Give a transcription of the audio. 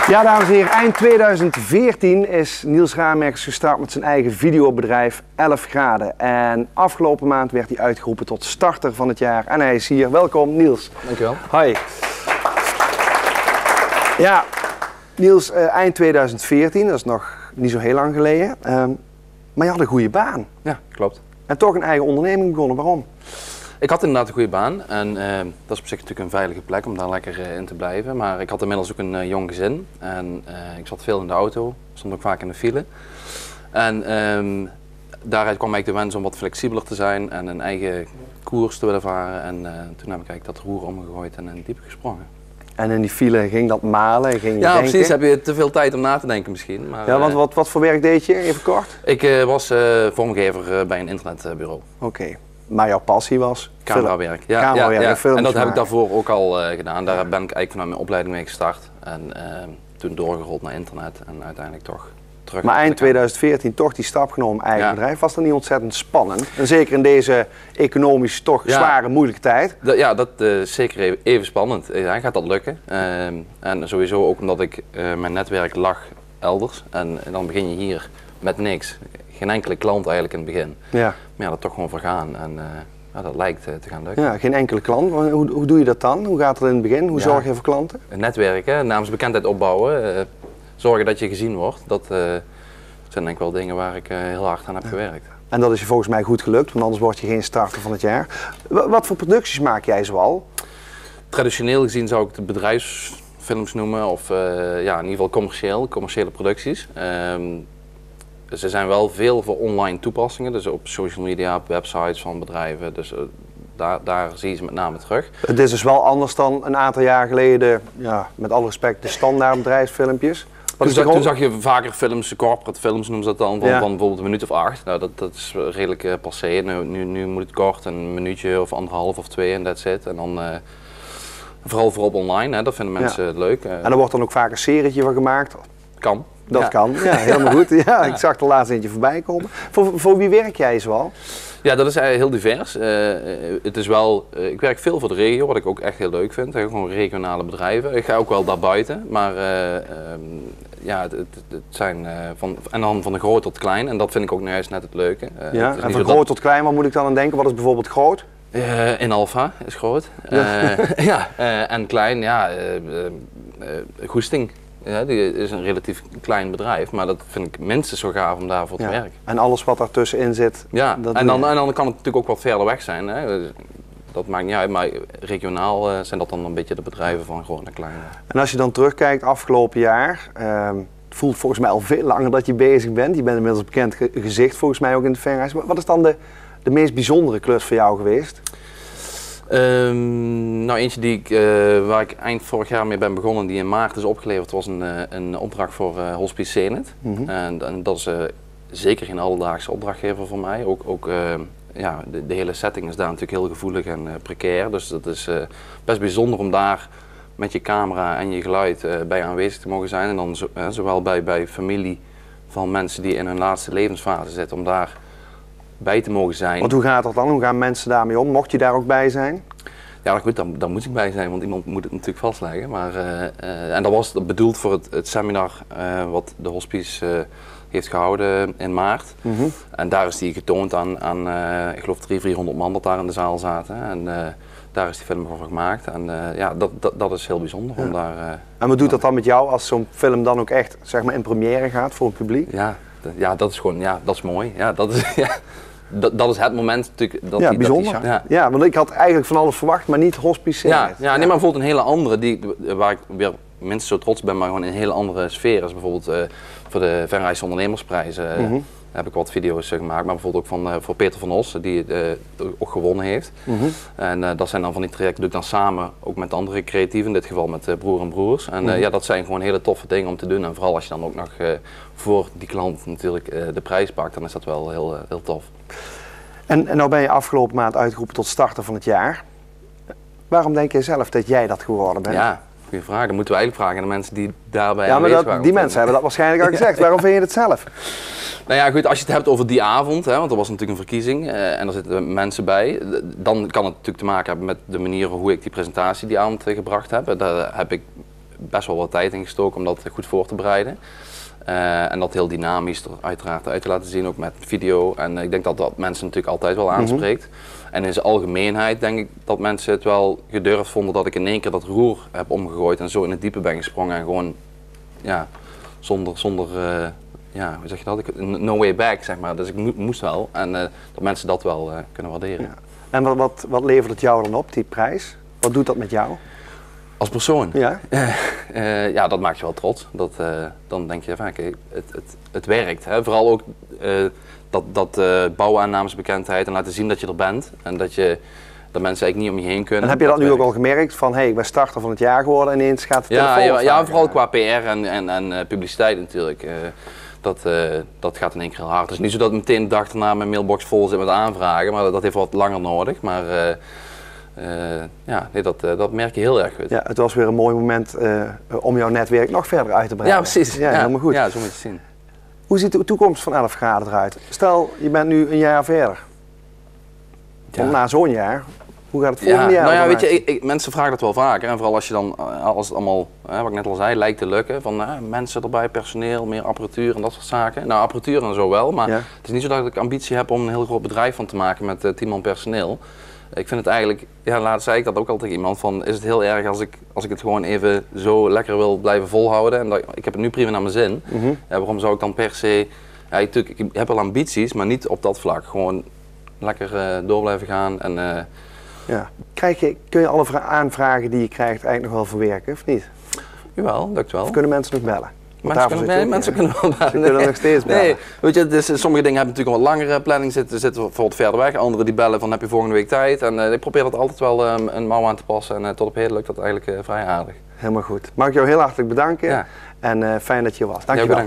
Ja, dames en heren, eind 2014 is Niels Rameckers gestart met zijn eigen videobedrijf 11 Graden. En afgelopen maand werd hij uitgeroepen tot starter van het jaar. En hij is hier. Welkom, Niels. Dankjewel. Hoi. Ja, Niels, eind 2014, dat is nog niet zo heel lang geleden. Maar je had een goede baan. Ja, klopt. En toch een eigen onderneming begonnen. Waarom? Ik had inderdaad een goede baan en dat is op zich natuurlijk een veilige plek om daar lekker in te blijven. Maar ik had inmiddels ook een jong gezin en ik zat veel in de auto, stond ook vaak in de file. En daaruit kwam eigenlijk de wens om wat flexibeler te zijn en een eigen koers te willen varen. En toen heb ik eigenlijk dat roer omgegooid en in het diepe gesprongen. En in die file ging dat malen? Ging je ja, denken? precies. Heb je te veel tijd om na te denken misschien. Maar, ja, want wat voor werk deed je? Even kort. Ik was vormgever bij een internetbureau. Oké. Maar jouw passie was? Camerawerk. Ja, camerawerk, ja. En dat heb maken. ik daarvoor ook al gedaan. Daar ben ik eigenlijk vanuit mijn opleiding mee gestart. En toen doorgerold naar internet en uiteindelijk toch terug. Maar eind 2014 toch die stap genomen eigen bedrijf. Was dat niet ontzettend spannend? En zeker in deze economisch toch zware, moeilijke tijd. Ja, dat is zeker even spannend. Ja, gaat dat lukken? En sowieso ook omdat mijn netwerk lag elders. En dan begin je hier met niks. Geen enkele klant eigenlijk in het begin. Ja. Maar ja, dat toch gewoon vergaan en dat lijkt te gaan lukken. Ja, geen enkele klant. Hoe doe je dat dan? Hoe gaat het in het begin? Hoe zorg je voor klanten? Een netwerk, naamsbekendheid opbouwen, zorgen dat je gezien wordt. Dat zijn denk ik wel dingen waar ik heel hard aan heb gewerkt. En dat is je volgens mij goed gelukt, want anders word je geen starter van het jaar. Wat voor producties maak jij zoal? Traditioneel gezien zou ik de bedrijfsfilms noemen of in ieder geval commerciële producties. Ze zijn wel veel voor online toepassingen, dus op social media, op websites van bedrijven, dus daar zie je ze met name terug. Het is dus wel anders dan een aantal jaar geleden, ja, met alle respect, de standaard bedrijfsfilmpjes. Toen zag je vaker films, corporate films noemen ze dat dan, van bijvoorbeeld een minuut of 8. Nou, dat is redelijk passé. Nu moet het kort, een minuutje of anderhalf of 2 en that's it. En dan vooral online, hè, dat vinden mensen leuk. En er wordt dan ook vaak een serietje van gemaakt? Kan. Dat kan, ja, helemaal goed. Ja, ik zag er laatst eentje voorbij komen. Voor wie werk jij zoal? Ja, dat is eigenlijk heel divers. Het is wel, ik werk veel voor de regio, wat ik ook echt heel leuk vind. Gewoon regionale bedrijven. Ik ga ook wel daarbuiten, maar het zijn en dan van de groot tot klein. En dat vind ik ook nou juist net het leuke. Ja, en van groot tot klein, wat moet ik dan aan denken? Wat is bijvoorbeeld groot? In Alpha is groot. En klein, Goesting. Ja, die is een relatief klein bedrijf, maar dat vind ik minstens zo gaaf om daarvoor te werken. En alles wat daartussenin zit. Ja, en dan kan het natuurlijk ook wat verder weg zijn. Hè. Dat maakt niet uit, maar regionaal zijn dat dan een beetje de bedrijven van groot naar klein. En als je dan terugkijkt afgelopen jaar, het voelt volgens mij al veel langer dat je bezig bent. Je bent inmiddels een bekend gezicht volgens mij ook in het verhuis. Wat is dan de meest bijzondere klus voor jou geweest? Eentje waar ik eind vorig jaar mee ben begonnen, die in maart is opgeleverd, was een opdracht voor Hospice Zenith. En dat is zeker geen alledaagse opdrachtgever voor mij. Ook de hele setting is daar natuurlijk heel gevoelig en precair. Dus dat is best bijzonder om daar met je camera en je geluid bij aanwezig te mogen zijn. En dan zowel bij familie van mensen die in hun laatste levensfase zitten, om daar bij te mogen zijn. Want hoe gaat dat dan? Hoe gaan mensen daarmee om? Mocht je daar ook bij zijn? Ja, goed, dan moet ik bij zijn, want iemand moet het natuurlijk vastleggen. Maar, en dat was bedoeld voor het seminar wat de Hospice heeft gehouden in maart. En daar is die getoond aan ik geloof 300-400 man dat daar in de zaal zaten. En daar is die film voor gemaakt. En dat is heel bijzonder om daar... En wat doet dat dan met jou als zo'n film dan ook echt, zeg maar, in première gaat voor het publiek? Ja, dat is gewoon, dat is mooi. Ja, dat is... Dat is het moment natuurlijk dat bijzonder. Ja, want ik had eigenlijk van alles verwacht, maar niet Hospice Zenith. Nee, maar bijvoorbeeld een hele andere, waar ik weer minstens zo trots ben, maar gewoon in een hele andere sfeer is. Bijvoorbeeld voor de Verrijse Ondernemersprijzen heb ik wat video's gemaakt, maar bijvoorbeeld ook voor Peter van Os, die ook gewonnen heeft. En dat zijn dan van die trajecten, doe ik dan samen, ook met andere creatieven, in dit geval met Broer en Broers. En dat zijn gewoon hele toffe dingen om te doen. En vooral als je dan ook nog voor die klant natuurlijk de prijs pakt, dan is dat wel heel tof. En nou ben je afgelopen maand uitgeroepen tot starter van het jaar. Waarom denk je zelf dat jij dat geworden bent? Ja, goede vraag. Dan moeten we eigenlijk vragen aan de mensen die daarbij aanwezig waren. Die mensen hebben dat waarschijnlijk al gezegd. Waarom vind je het zelf? Nou ja, goed, als je het hebt over die avond, want er was natuurlijk een verkiezing en er zitten mensen bij, dan kan het natuurlijk te maken hebben met de manier hoe ik die presentatie die avond gebracht heb. Daar heb ik best wel wat tijd in gestoken om dat goed voor te bereiden. En dat heel dynamisch er uiteraard uit te laten zien, ook met video. En ik denk dat dat mensen natuurlijk altijd wel aanspreekt. En in zijn algemeenheid denk ik dat mensen het wel gedurfd vonden dat ik in één keer dat roer heb omgegooid en zo in het diepe ben gesprongen en gewoon, ja, zonder ja, hoe zeg je dat? No way back, zeg maar. Dus ik moest wel en dat mensen dat wel kunnen waarderen. Ja. En wat levert het jou dan op, die prijs? Wat doet dat met jou? Als persoon? Ja. Ja, dat maakt je wel trots. Dan denk je van oké, het werkt. Hè? Vooral ook dat bouwen aan naamsbekendheid en laten zien dat je er bent. En dat mensen eigenlijk niet om je heen kunnen. En heb je dat nu ook al gemerkt van hey, ik ben starter van het jaar geworden en ineens gaat de telefoon ja, vooral qua PR en publiciteit natuurlijk. Dat gaat in één keer heel hard. Het is niet zo dat meteen de dag erna mijn mailbox vol zit met aanvragen, maar dat heeft wat langer nodig. Maar ja, nee, dat merk je heel erg goed. Ja, het was weer een mooi moment om jouw netwerk nog verder uit te breiden. Ja, precies. Ja, helemaal goed. Ja, zo moet je het zien. Hoe ziet de toekomst van 11 graden eruit? Stel, je bent nu een jaar verder. Ja. Na zo'n jaar, hoe gaat het volgende jaar? Nou ja, weet je, mensen vragen dat wel vaker. En vooral als je dan, als het allemaal, wat ik net al zei, lijkt te lukken. Van mensen erbij, personeel, meer apparatuur en dat soort zaken. Nou, apparatuur en zo wel, maar het is niet zo dat ik ambitie heb om een heel groot bedrijf van te maken met 10 man personeel. Ik vind het eigenlijk, ja, laatst zei ik dat ook al tegen iemand, van is het heel erg als ik het gewoon even zo lekker wil blijven volhouden. En ik heb het nu prima naar mijn zin. Waarom zou ik dan per se, natuurlijk, ik heb wel ambities, maar niet op dat vlak. Gewoon lekker door blijven gaan. En, ja. Kun je alle aanvragen die je krijgt eigenlijk nog wel verwerken, of niet? Jawel, lukt wel. Of kunnen mensen nog bellen? Mensen kunnen wel bellen. Ze kunnen nog steeds bellen. Nee, weet je, dus, sommige dingen hebben natuurlijk een wat langere planning, zitten bijvoorbeeld verder weg. Anderen die bellen van heb je volgende week tijd. En ik probeer dat altijd wel een mouw aan te passen. En tot op heden lukt dat eigenlijk vrij aardig. Helemaal goed. Mag ik jou heel hartelijk bedanken. Ja. En fijn dat je hier was. Dank je wel.